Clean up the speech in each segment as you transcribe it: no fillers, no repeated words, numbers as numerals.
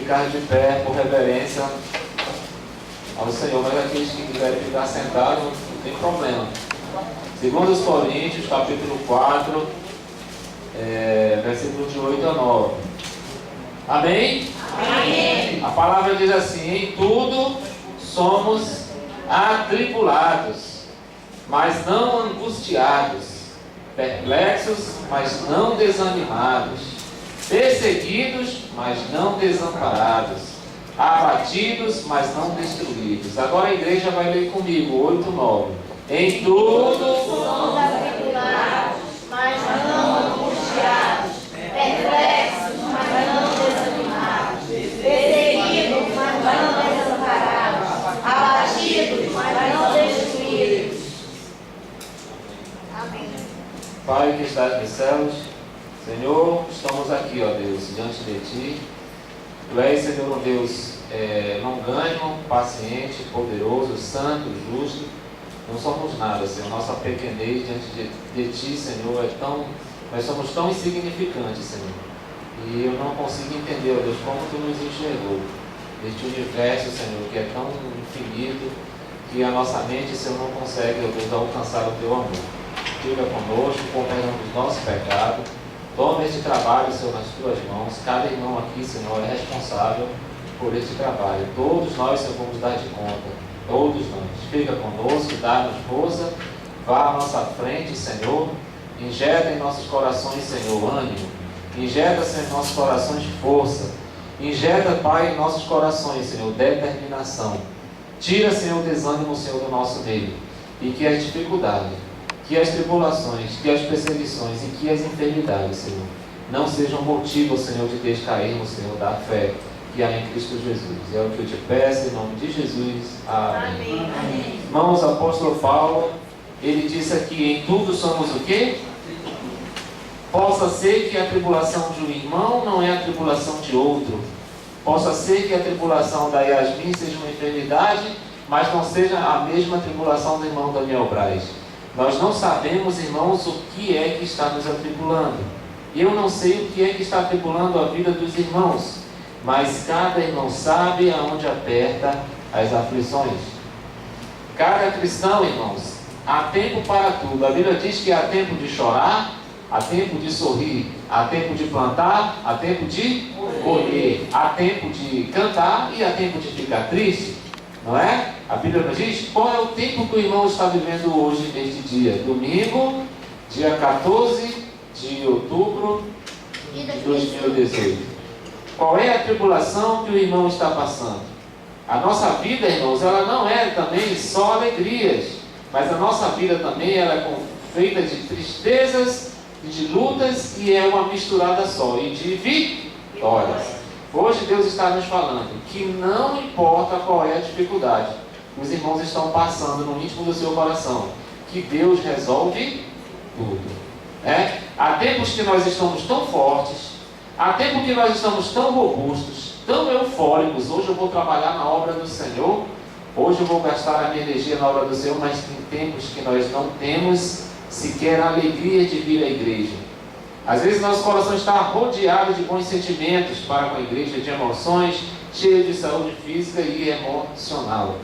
ficar de pé por reverência ao Senhor, mas aqueles que quiserem ficar sentados não tem problema. Segundo os Coríntios, capítulo 4, versículos de 8 a 9. Amém? Amém. A palavra diz assim: em tudo somos atribulados, mas não angustiados, perplexos, mas não desanimados, perseguidos, mas não desamparados, abatidos, mas não destruídos. Agora a igreja vai ler comigo, 8, 9. Em tudo Somos atribulados, mas não angustiados, perplexos, mas não desanimados, perseguidos, mas não desamparados, abatidos, mas não destruídos. Amém. Pai que estás nos céus, Senhor, estamos aqui, ó Deus, diante de Ti. Tu és, Senhor, um Deus longânimo, paciente, poderoso, santo, justo. Não somos nada, Senhor. Nossa pequenez diante de Ti, Senhor, nós somos tão insignificantes, Senhor. E eu não consigo entender, ó Deus, como Tu nos enxergou neste universo, Senhor, que é tão infinito, que a nossa mente, Senhor, não consegue, ó Deus, alcançar o Teu amor. Fica conosco, com o perdão dos nossos pecados. Toma este trabalho, Senhor, nas Tuas mãos. Cada irmão aqui, Senhor, é responsável por este trabalho. Todos nós, Senhor, vamos dar de conta. Todos nós. Fica conosco, dá-nos força. Vá à nossa frente, Senhor. Injeta em nossos corações, Senhor, ânimo. Injeta, Senhor, em nossos corações força. Injeta, Pai, em nossos corações, Senhor, determinação. Tira, Senhor, o desânimo, Senhor, do nosso meio. E que as dificuldades, que as tribulações, que as perseguições e que as enfermidades, Senhor, não sejam motivo, Senhor, de descairmos, Senhor, da fé que há em Cristo Jesus. É o que eu te peço, em nome de Jesus. Amém. Amém. Irmãos, o apóstolo Paulo, ele disse aqui: em tudo somos o quê? Possa ser que a tribulação de um irmão não é a tribulação de outro. Possa ser que a tribulação da Yasmin seja uma enfermidade, mas não seja a mesma tribulação do irmão Daniel Braz. Nós não sabemos, irmãos, o que é que está nos atribulando. Eu não sei o que é que está atribulando a vida dos irmãos, mas cada irmão sabe aonde aperta as aflições. Cada cristão, irmãos, há tempo para tudo. A Bíblia diz que há tempo de chorar, há tempo de sorrir, há tempo de plantar, há tempo de colher, há tempo de cantar e há tempo de ficar triste. Não é? A Bíblia nos diz qual é o tempo que o irmão está vivendo hoje, neste dia. Domingo, dia 14 de outubro de 2018. Qual é a tribulação que o irmão está passando? A nossa vida, irmãos, ela não é também só alegrias, mas a nossa vida também ela é feita de tristezas, de lutas, e é uma misturada só, e de vitórias. Hoje Deus está nos falando que não importa qual é a dificuldade que os irmãos estão passando no íntimo do seu coração, que Deus resolve tudo. Há tempos que nós estamos tão fortes, há tempos que nós estamos tão robustos, tão eufóricos. Hoje eu vou trabalhar na obra do Senhor, hoje eu vou gastar a minha energia na obra do Senhor, mas tem tempos que nós não temos sequer a alegria de vir à igreja. Às vezes nosso coração está rodeado de bons sentimentos para com a igreja, de emoções, cheio de saúde física e emocional.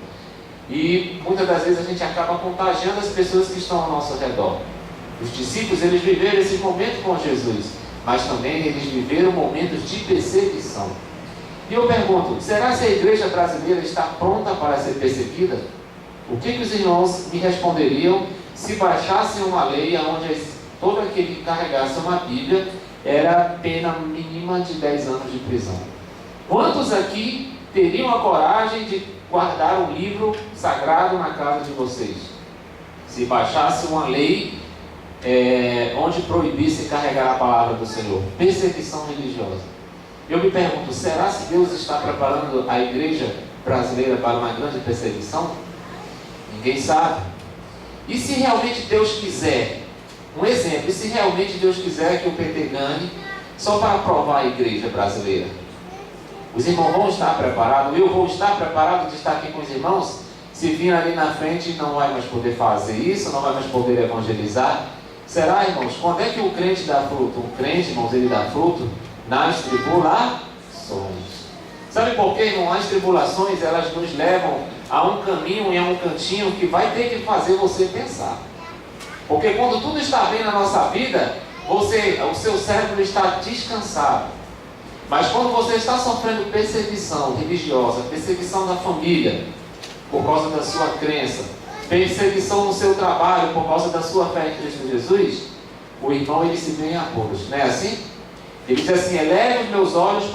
E muitas das vezes a gente acaba contagiando as pessoas que estão ao nosso redor. Os discípulos, eles viveram esse momento com Jesus, mas também eles viveram momentos de perseguição. E eu pergunto, será que a igreja brasileira está pronta para ser perseguida? O que os irmãos me responderiam se baixassem uma lei onde todo aquele que carregasse uma Bíblia era pena mínima de 10 anos de prisão? Quantos aqui teriam a coragem de guardar um livro sagrado na casa de vocês? Se baixasse uma lei onde proibisse carregar a palavra do Senhor. Perseguição religiosa. Eu me pergunto, será que Deus está preparando a igreja brasileira para uma grande perseguição? Ninguém sabe. E se realmente Deus quiser, um exemplo, e se realmente Deus quiser que o PT ganhe, só para provar a igreja brasileira? Os irmãos vão estar preparados? Eu vou estar preparado de estar aqui com os irmãos? Se vir ali na frente, não vai mais poder fazer isso, não vai mais poder evangelizar? Será, irmãos? Quando é que o crente dá fruto? O crente, irmãos, ele dá fruto nas tribulações. Sabe por quê, irmão? As tribulações, elas nos levam a um caminho e a um cantinho que vai ter que fazer você pensar. Porque quando tudo está bem na nossa vida, o seu cérebro está descansado. Mas quando você está sofrendo perseguição religiosa, perseguição da família, por causa da sua crença, perseguição no seu trabalho, por causa da sua fé em Cristo Jesus, o irmão ele se vê em apuros, não é assim? Ele diz assim: eleve os meus olhos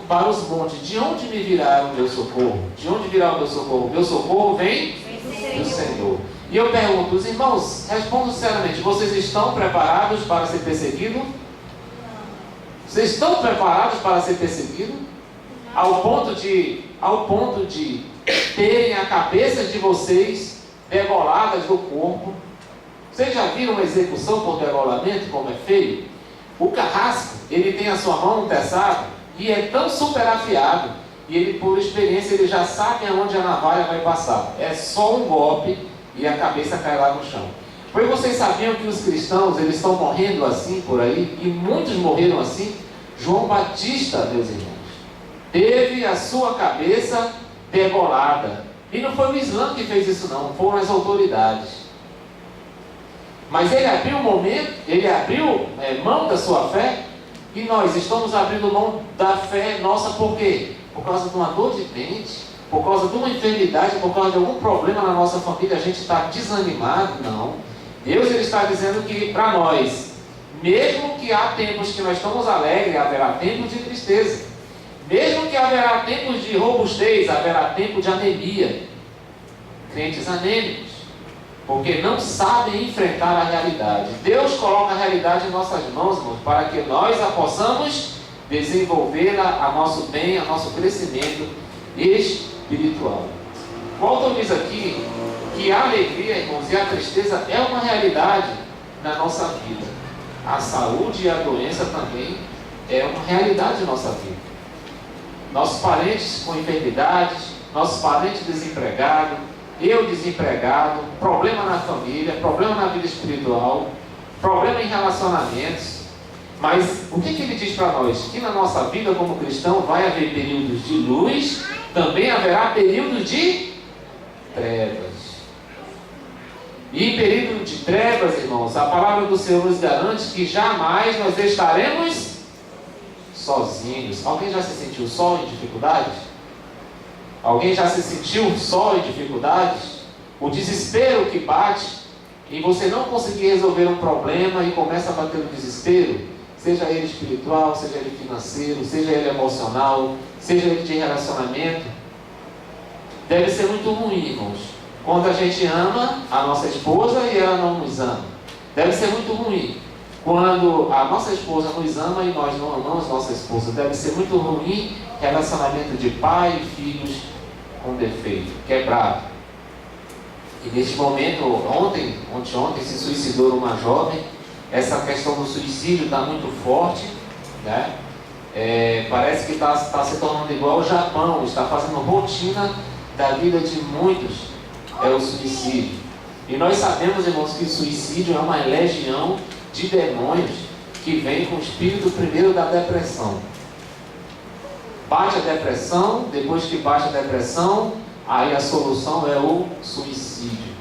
para os montes, de onde me virá o meu socorro? De onde virá o meu socorro? O meu socorro vem do Senhor. E eu pergunto, os irmãos, respondam sinceramente, vocês estão preparados para ser perseguidos? Vocês estão preparados para ser perseguidos? Ao ponto de terem a cabeça de vocês degoladas do corpo. Vocês já viram uma execução por degolamento, como é feio? O carrasco, ele tem a sua mão no teçado e é tão super afiado, e ele, por experiência, ele já sabe aonde a navalha vai passar. É só um golpe e a cabeça cai lá no chão. Pois vocês sabiam que os cristãos, eles estão morrendo assim por aí, e muitos morreram assim? João Batista, meus irmãos, teve a sua cabeça degolada. E não foi o Islã que fez isso não, foram as autoridades. Mas ele abriu mão da sua fé, e nós estamos abrindo mão da fé nossa por quê? Por causa de uma dor de dente, por causa de uma enfermidade, por causa de algum problema na nossa família, a gente está desanimado? Não. Deus ele está dizendo que para nós, mesmo que há tempos que nós estamos alegres, haverá tempos de tristeza. Mesmo que haverá tempos de robustez, haverá tempo de anemia. Crentes anêmicos, porque não sabem enfrentar a realidade. Deus coloca a realidade em nossas mãos, irmãos, para que nós a possamos desenvolvê-la a nosso bem, a nosso crescimento espiritual. O autor diz aqui que a alegria, irmãos, e a tristeza é uma realidade na nossa vida. A saúde e a doença também é uma realidade na nossa vida. Nossos parentes com enfermidades, nossos parentes desempregados, eu desempregado, problema na família, problema na vida espiritual, problema em relacionamentos. Mas o que ele diz para nós? Que na nossa vida como cristão vai haver períodos de luz, também haverá períodos de trevas. E em período de trevas, irmãos, a palavra do Senhor nos garante que jamais nós estaremos sozinhos. Alguém já se sentiu só em dificuldades? Alguém já se sentiu só em dificuldades? O desespero que bate e você não conseguir resolver um problema e começa a bater o desespero, seja ele espiritual, seja ele financeiro, seja ele emocional, seja ele de relacionamento, deve ser muito ruim, irmãos. Quando a gente ama a nossa esposa e ela não nos ama, deve ser muito ruim. Quando a nossa esposa nos ama e nós não amamos nossa esposa, deve ser muito ruim relacionamento de pai e filhos com defeito, quebrado. E neste momento, ontem se suicidou uma jovem. Essa questão do suicídio está muito forte, né? Parece que está se tornando igual ao Japão, está fazendo rotina da vida de muitos, é o suicídio. E nós sabemos, irmãos, que o suicídio é uma legião de demônios que vem com o espírito primeiro da depressão. Bate a depressão, depois que bate a depressão, aí a solução é o suicídio.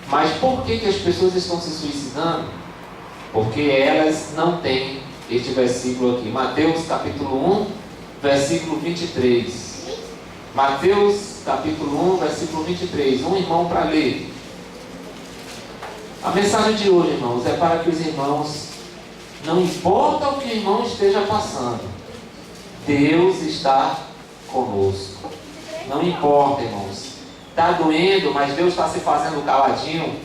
Mas por que as pessoas estão se suicidando? Porque elas não têm este versículo aqui. Mateus capítulo 1, versículo 23. Mateus capítulo 1, versículo 23. Um irmão para ler. A mensagem de hoje, irmãos, é para que os irmãos, não importa o que o irmão esteja passando, Deus está conosco. Não importa, irmãos. Está doendo, mas Deus está se fazendo caladinho.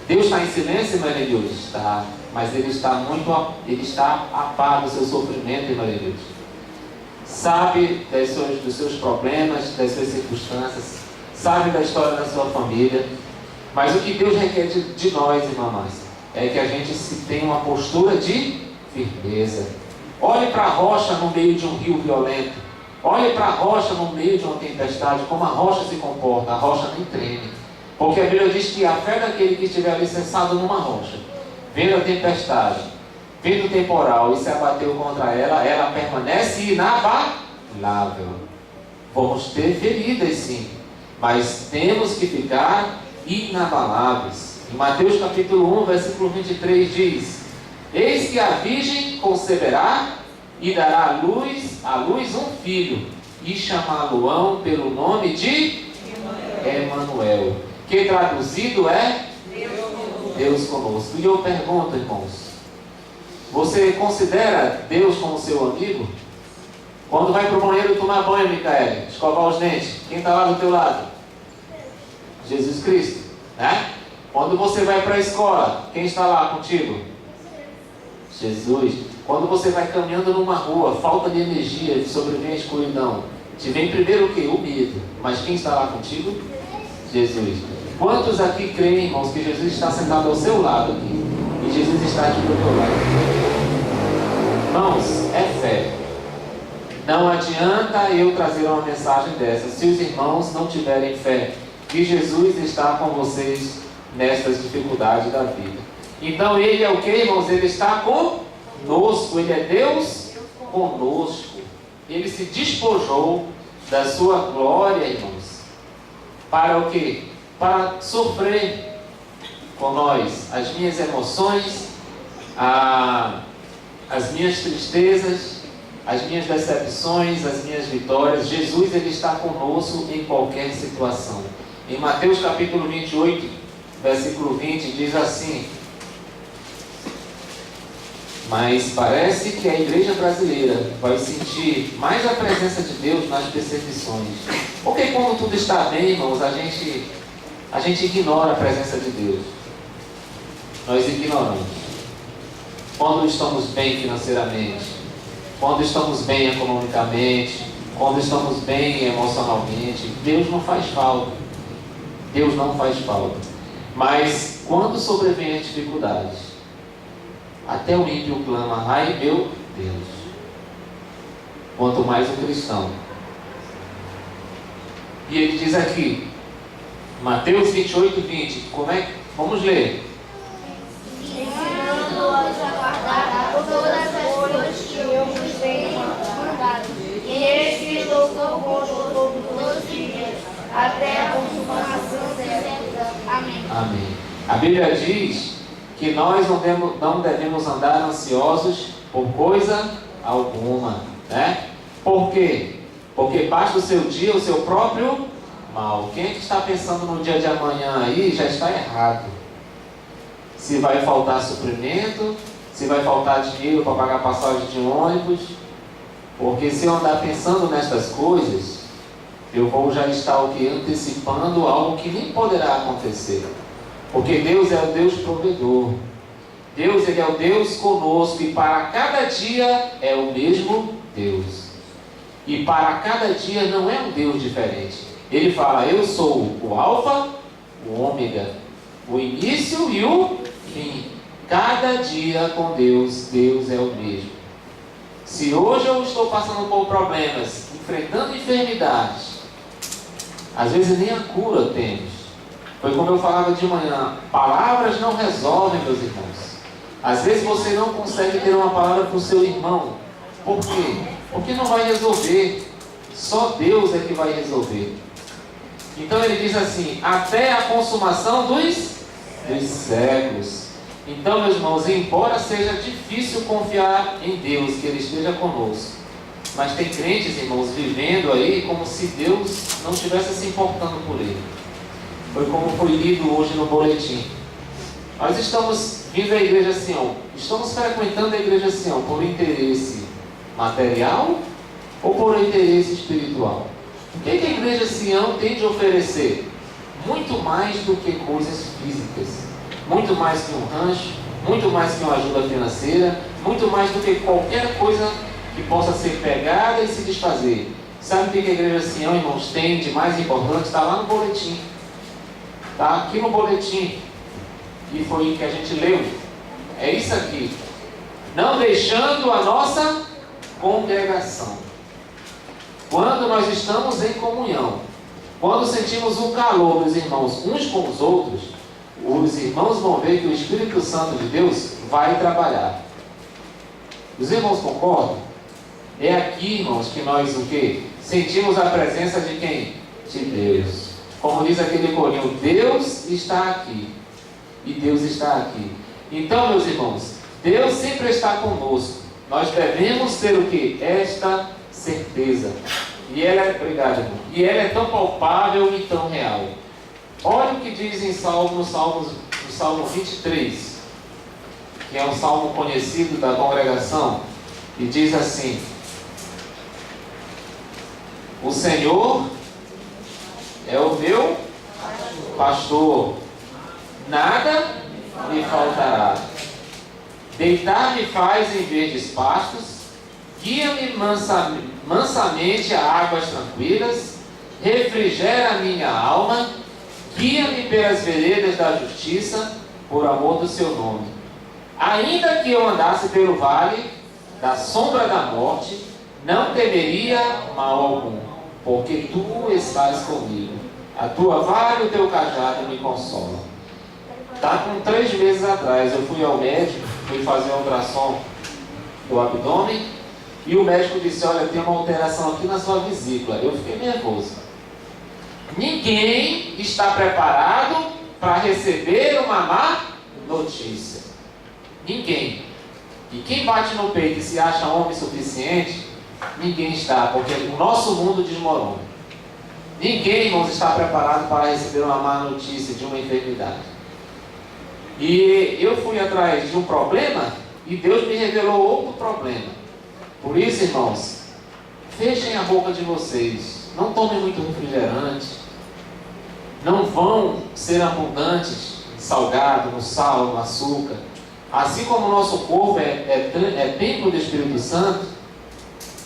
Deus está em silêncio, irmã Deus? Está. Mas Ele está a par do seu sofrimento, irmã Deus. Sabe dos seus problemas, das suas circunstâncias. Sabe da história da sua família. Mas o que Deus requer de nós, irmã Márcia, é que a gente tenha uma postura de firmeza. Olhe para a rocha no meio de um rio violento. Olhe para a rocha no meio de uma tempestade, como a rocha se comporta. A rocha nem treme. Porque a Bíblia diz que a fé daquele que estiver alicerçado numa rocha, vendo a tempestade, vendo o temporal e se abateu contra ela, ela permanece inabalável. Vamos ter feridas, sim, mas temos que ficar inabaláveis. Em Mateus capítulo 1, versículo 23 diz: eis que a virgem conceberá e dará à luz um filho, e chamá-lo-ão pelo nome de Emanuel, que traduzido é Deus conosco. E eu pergunto, irmãos, você considera Deus como seu amigo? Quando vai para o banheiro tomar banho, Micael, escovar os dentes, quem está lá do teu lado? Jesus Cristo, né? Quando você vai para a escola, quem está lá contigo? Jesus. Quando você vai caminhando numa rua, falta de energia, sobrevém a escuridão, te vem primeiro o quê? O medo. Mas quem está lá contigo? Jesus. Quantos aqui creem, irmãos, que Jesus está sentado ao seu lado aqui? E Jesus está aqui do teu lado? Irmãos, é fé. Não adianta eu trazer uma mensagem dessa se os irmãos não tiverem fé que Jesus está com vocês nestas dificuldades da vida. Então Ele é o que, irmãos? Ele está conosco. Ele é Deus conosco. Ele se despojou da sua glória, irmãos, para o quê? Para sofrer com nós as minhas emoções, as minhas tristezas, as minhas decepções, as minhas vitórias. Jesus, Ele está conosco em qualquer situação. Em Mateus capítulo 28, versículo 20, diz assim: mas parece que a igreja brasileira vai sentir mais a presença de Deus nas perseguições. Porque quando tudo está bem, irmãos, a gente ignora a presença de Deus. Nós ignoramos. Quando estamos bem financeiramente, quando estamos bem economicamente, quando estamos bem emocionalmente, Deus não faz falta. Deus não faz falta. Mas quando sobrevêm as dificuldades, até o ímpio clama: ai meu Deus. Quanto mais o cristão. E ele diz aqui, Mateus 28, 20. Como é que? Vamos ler. Ensinando-os a guardar todas as coisas que eu vos tenho mandado. E eles louvou convosco todos os dias, até a consumação dessa. Amém. Amém. A Bíblia diz que nós não devemos andar ansiosos por coisa alguma, né? Por quê? Porque basta o seu dia o seu próprio mal. Quem é que está pensando no dia de amanhã aí já está errado. Se vai faltar suprimento, se vai faltar dinheiro para pagar passagem de ônibus. Porque se eu andar pensando nestas coisas, eu vou já estar o que? Antecipando algo que nem poderá acontecer. Porque Deus é o Deus provedor. Deus, Ele é o Deus conosco. E para cada dia é o mesmo Deus. E para cada dia não é um Deus diferente. Ele fala: eu sou o Alfa, o Ômega, o início e o fim. Cada dia com Deus, Deus é o mesmo. Se hoje eu estou passando por problemas, enfrentando enfermidades, às vezes nem a cura temos. Foi como eu falava de manhã: palavras não resolvem, meus irmãos. Às vezes você não consegue ter uma palavra para o seu irmão. Por quê? Porque não vai resolver. Só Deus é que vai resolver. Então ele diz assim: até a consumação dos séculos. Então, meus irmãos, embora seja difícil confiar em Deus, que Ele esteja conosco, mas tem crentes, irmãos, vivendo aí como se Deus não estivesse se importando por ele. Foi como foi lido hoje no boletim. Nós estamos vindo à Igreja Sião, estamos frequentando a Igreja Sião por interesse material ou por interesse espiritual? O que a Igreja Sião tem de oferecer? Muito mais do que coisas físicas, muito mais que um rancho, muito mais que uma ajuda financeira, muito mais do que qualquer coisa que possa ser pegada e se desfazer. Sabe o que a Igreja Sião, irmãos, tem de mais importante? Está lá no boletim. Está aqui no boletim. E foi o que a gente leu. É isso aqui. Não deixando a nossa congregação. Quando nós estamos em comunhão, quando sentimos o calor dos irmãos uns com os outros, os irmãos vão ver que o Espírito Santo de Deus vai trabalhar. Os irmãos concordam? É aqui, irmãos, que nós o quê? Sentimos a presença de quem? De Deus. Como diz aquele corinho, Deus está aqui. E Deus está aqui. Então, meus irmãos, Deus sempre está conosco. Nós devemos ter o quê? Esta certeza. E ela é, obrigado, irmão. E ela é tão palpável e tão real. Olha o que diz no Salmo 23, que é um salmo conhecido da congregação, e diz assim: o Senhor é o meu pastor, nada me faltará. Deitar-me faz em verdes pastos, guia-me mansamente a águas tranquilas, refrigera a minha alma, guia-me pelas veredas da justiça, por amor do seu nome. Ainda que eu andasse pelo vale da sombra da morte, não temeria mal algum, porque tu estás comigo. A tua vara e o teu cajado me consolam. Com 3 meses atrás, eu fui ao médico, fui fazer um ultrassom do abdômen, e o médico disse: olha, tem uma alteração aqui na sua vesícula. Eu fiquei nervoso. Ninguém está preparado para receber uma má notícia. Ninguém. E quem bate no peito e se acha homem suficiente, ninguém está, porque o nosso mundo desmorona. Ninguém, irmãos, está preparado para receber uma má notícia de uma enfermidade. E eu fui atrás de um problema e Deus me revelou outro problema. Por isso, irmãos, fechem a boca de vocês. Não tomem muito refrigerante. Não vão ser abundantes em salgado, no sal, no açúcar. Assim como o nosso corpo é templo do Espírito Santo,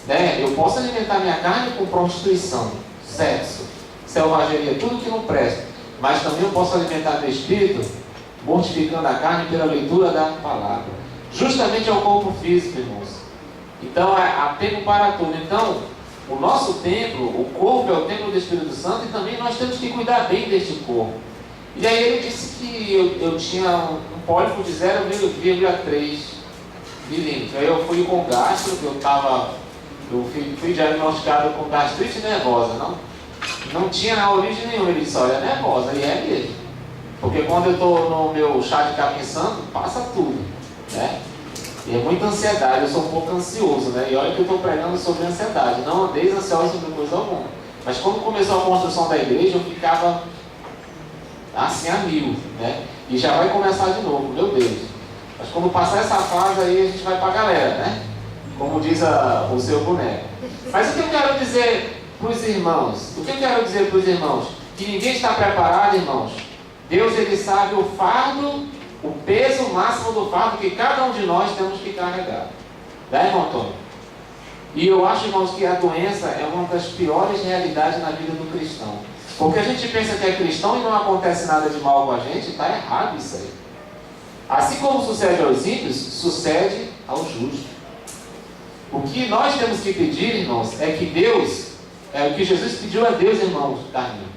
né? Eu posso alimentar minha carne com prostituição, sexo, selvageria, tudo que não presta. Mas também eu posso alimentar meu espírito mortificando a carne pela leitura da palavra. Justamente é o corpo físico, irmãos. Então há tempo para tudo. Então, o nosso templo, o corpo é o templo do Espírito Santo, e também nós temos que cuidar bem deste corpo. E aí ele disse que eu tinha um pólipo de 0,3 milímetros. Aí eu fui com gastro, que eu fui diagnosticado com gastrite nervosa. Não tinha origem nenhuma. Ele disse: olha, é nervosa, e é mesmo. Porque quando eu estou no meu chá de capim santo, passa tudo, né? E é muita ansiedade, eu sou um pouco ansioso, né? E olha que eu estou pregando sobre ansiedade. Não andeis ansiosos sobre coisa alguma. Mas quando começou a construção da igreja, eu ficava assim a mil, né? E já vai começar de novo, meu Deus. Mas quando passar essa fase aí, a gente vai para a galera, né? Como diz o seu boneco. Mas o que eu quero dizer para os irmãos? Que ninguém está preparado, irmãos. Deus, Ele sabe o fardo, o peso máximo do fardo que cada um de nós temos que carregar. Né, irmão Antônio? E eu acho, irmãos, que a doença é uma das piores realidades na vida do cristão. Porque a gente pensa que é cristão e não acontece nada de mal com a gente, está errado isso aí. Assim como sucede aos ímpios, sucede ao justo. O que nós temos que pedir, irmãos, é que Deus, é o que Jesus pediu a Deus, irmãos, Carlinhos.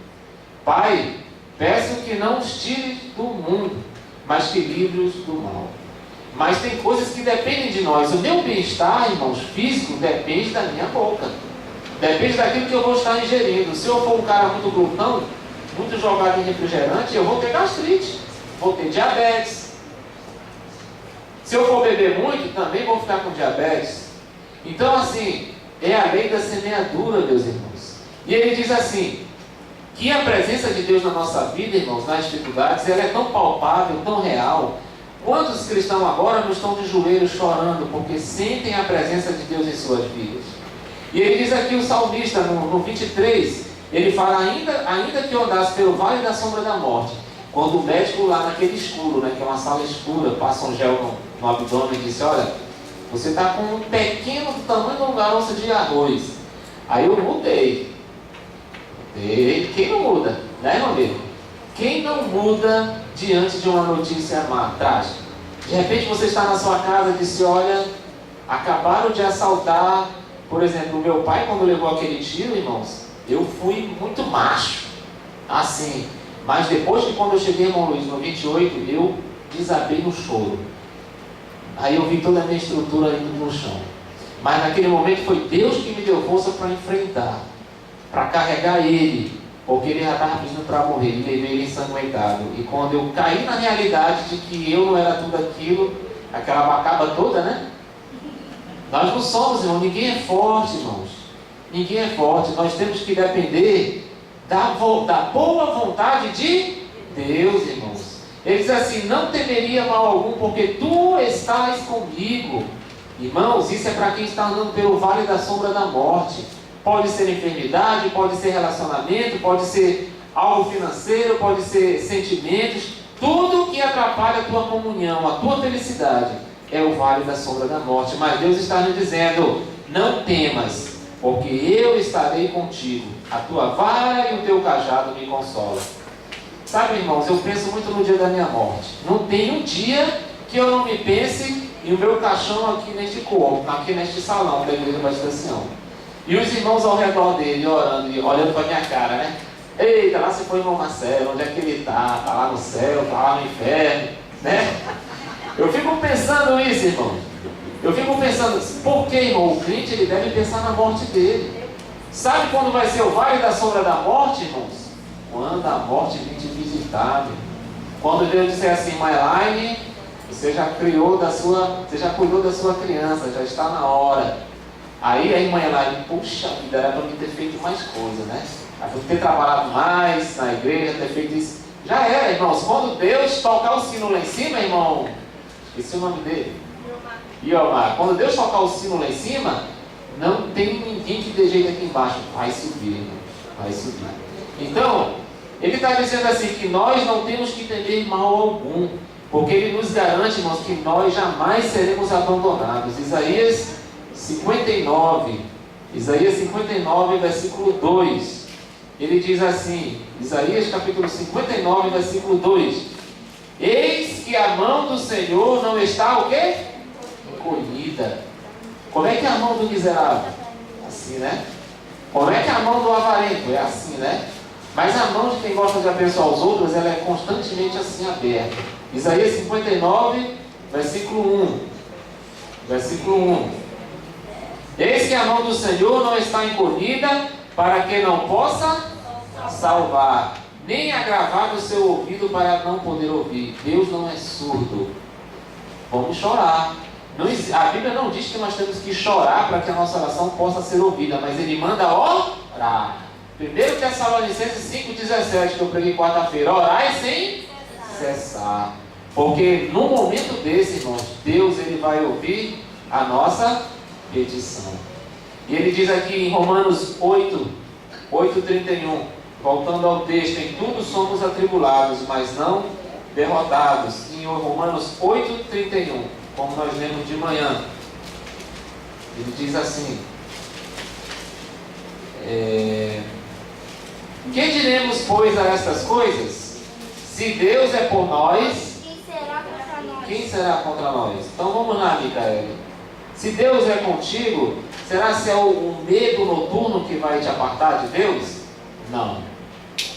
Pai, peço que não os tire do mundo, mas que livre-os do mal. Mas tem coisas que dependem de nós. O meu bem-estar, irmãos, físico, depende da minha boca. Depende daquilo que eu vou estar ingerindo. Se eu for um cara muito glutão, muito jogado em refrigerante, eu vou ter gastrite, vou ter diabetes. Se eu for beber muito, também vou ficar com diabetes. Então, assim, é a lei da semeadura, meus irmãos. E ele diz assim, que a presença de Deus na nossa vida, irmãos, nas dificuldades, ela é tão palpável, tão real. Quantos cristãos agora não estão de joelhos chorando porque sentem a presença de Deus em suas vidas? E ele diz aqui, o salmista, no 23, ele fala, ainda que eu andasse pelo vale da sombra da morte, quando o médico lá naquele escuro, né, que é uma sala escura, passa um gel no abdômen e disse: olha, você está com um pequeno do tamanho de um garoto de arroz. Aí eu mudei. Quem não muda? Né, meu amigo? Quem não muda diante de uma notícia má, trágica? De repente você está na sua casa e disse: olha, acabaram de assaltar. Por exemplo, o meu pai, quando levou aquele tiro, irmãos, eu fui muito macho, assim. Mas depois que, quando eu cheguei, irmão Luiz, no 28, eu desabei no choro. Aí eu vi toda a minha estrutura indo no chão. Mas naquele momento foi Deus que me deu força para enfrentar, para carregar ele, porque ele já estava pedindo para morrer, e levei ele ensanguentado. E quando eu caí na realidade de que eu não era tudo aquilo, aquela bacaba toda, né? Nós não somos, irmão, ninguém é forte, irmãos. Ninguém é forte, nós temos que depender da boa vontade de Deus, irmãos. Ele diz assim: não temeria mal algum, porque tu estás comigo. Irmãos, isso é para quem está andando pelo vale da sombra da morte. Pode ser enfermidade, pode ser relacionamento, pode ser algo financeiro, pode ser sentimentos. Tudo que atrapalha a tua comunhão, a tua felicidade, é o vale da sombra da morte. Mas Deus está nos dizendo: não temas, porque eu estarei contigo. A tua vara e o teu cajado me consolam. Sabe, irmãos, eu penso muito no dia da minha morte. Não tem um dia que eu não me pense em o meu caixão aqui neste corpo, aqui neste salão da Igreja Batista Sião. E os irmãos ao redor dele, orando e olhando para a minha cara, né? Eita, lá se foi o irmão Marcelo, onde é que ele está? Está lá no céu, está lá no inferno, né? Eu fico pensando isso, irmão. Eu fico pensando, por que, irmão? O crente, ele deve pensar na morte dele. Sabe quando vai ser o vale da sombra da morte, irmãos? Quando a morte vir te visitar. Quando Deus disser assim: Maelaine, você já cuidou da sua criança, já está na hora. Aí a irmã Elaine, puxa vida, era para mim ter feito mais coisa, né? Ter trabalhado mais na igreja, ter feito isso. Já era, irmãos. Quando Deus tocar o sino lá em cima, irmão, esqueci o nome dele. Iomar. Quando Deus tocar o sino lá em cima, não tem ninguém que dê jeito aqui embaixo. Vai subir, irmão. Vai subir. Então, ele está dizendo assim, que nós não temos que temer mal algum, porque ele nos garante, irmãos, que nós jamais seremos abandonados. Isaías 59, versículo 2. Ele diz assim, Isaías capítulo 59, versículo 2: eis que a mão do Senhor não está o quê? Encolhida. Como é que é a mão do miserável? Assim, né? Como é que é a mão do avarento? É assim, né? Mas a mão de quem gosta de abençoar os outros, ela é constantemente assim aberta. Isaías 59, versículo 1. Versículo 1. Eis que a mão do Senhor não está encolhida, para que não possa salvar, nem agravado o seu ouvido para não poder ouvir. Deus não é surdo. Vamos chorar. A Bíblia não diz que nós temos que chorar para que a nossa oração possa ser ouvida, mas Ele manda orar. 1 Tessalonicenses 5,17, que eu preguei quarta-feira: orai sem cessar. Porque no momento desse, irmãos, Deus ele vai ouvir a nossa petição. E ele diz aqui em Romanos 8:31, voltando ao texto: em tudo somos atribulados, mas não derrotados. Em Romanos 8:31, como nós lemos de manhã, ele diz assim: que diremos, pois, a estas coisas? Se Deus é por nós, quem será contra nós? Então vamos lá, Micael. Se Deus é contigo, será que é o medo noturno que vai te apartar de Deus? Não.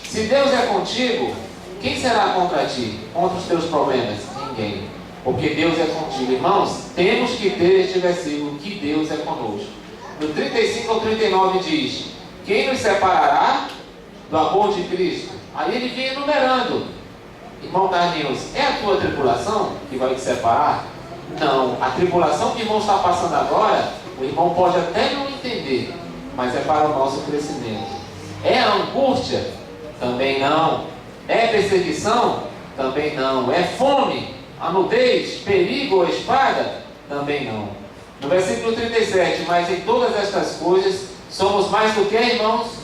Se Deus é contigo, quem será contra ti? Contra os teus problemas? Ninguém. Porque Deus é contigo. Irmãos, temos que ter este versículo, que Deus é conosco. No 35 ao 39 diz: quem nos separará do amor de Cristo? Aí ele vem enumerando. Irmão Carlinhos, é a tua tribulação que vai te separar? Não. A tribulação que o irmão está passando agora, o irmão pode até não entender, mas é para o nosso crescimento. É a angústia? Também não. É perseguição? Também não. É fome, a nudez, perigo ou espada? Também não. No versículo 37, mas em todas estas coisas somos mais do que, irmãos?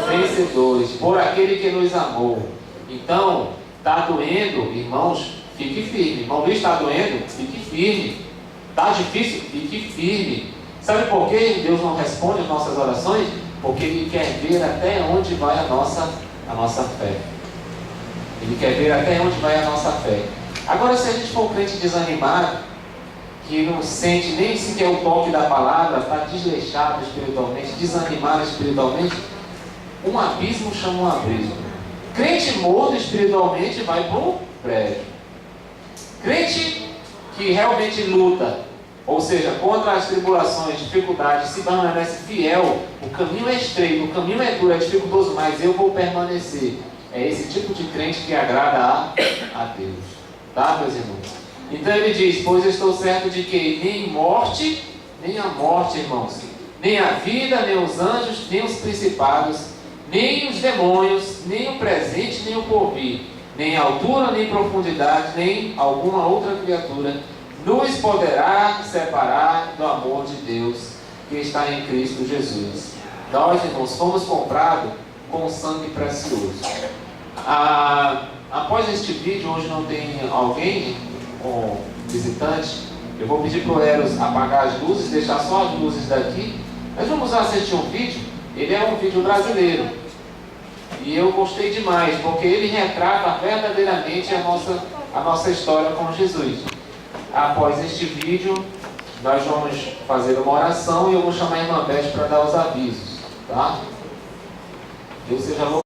Vencedores, por aquele que nos amou. Então, está doendo, irmãos, fique firme. Irmão Luiz, está doendo? Fique firme. Está difícil? Fique firme. Sabe por que Deus não responde as nossas orações? Porque Ele quer ver até onde vai a nossa fé. Ele quer ver até onde vai a nossa fé. Agora, se a gente for um crente desanimado, que não sente nem sequer o toque da palavra, está desleixado espiritualmente, desanimado espiritualmente, um abismo chama um abismo. Crente morto espiritualmente vai para o prédio. Crente que realmente luta, Ou seja, contra as tribulações, dificuldades, se permanece fiel. O caminho é estreito, o caminho é duro, é dificultoso, mas eu vou permanecer. É esse tipo de crente que agrada a Deus. Tá, meus irmãos? Então ele diz: pois eu estou certo de que nem morte, nem a morte, irmãos, nem a vida, nem os anjos, nem os principados, nem os demônios, nem o presente, nem o porvir, nem altura, nem profundidade, nem alguma outra criatura nos poderá separar do amor de Deus que está em Cristo Jesus. Nós, irmãos, fomos comprados com sangue precioso. Após este vídeo, hoje não tem alguém, um visitante, eu vou pedir para o Eros apagar as luzes, deixar só as luzes daqui. Nós vamos assistir um vídeo, ele é um vídeo brasileiro. E eu gostei demais, porque ele retrata verdadeiramente a nossa história com Jesus. Após este vídeo, nós vamos fazer uma oração e eu vou chamar a irmã Beth para dar os avisos, tá? Deus seja louvado.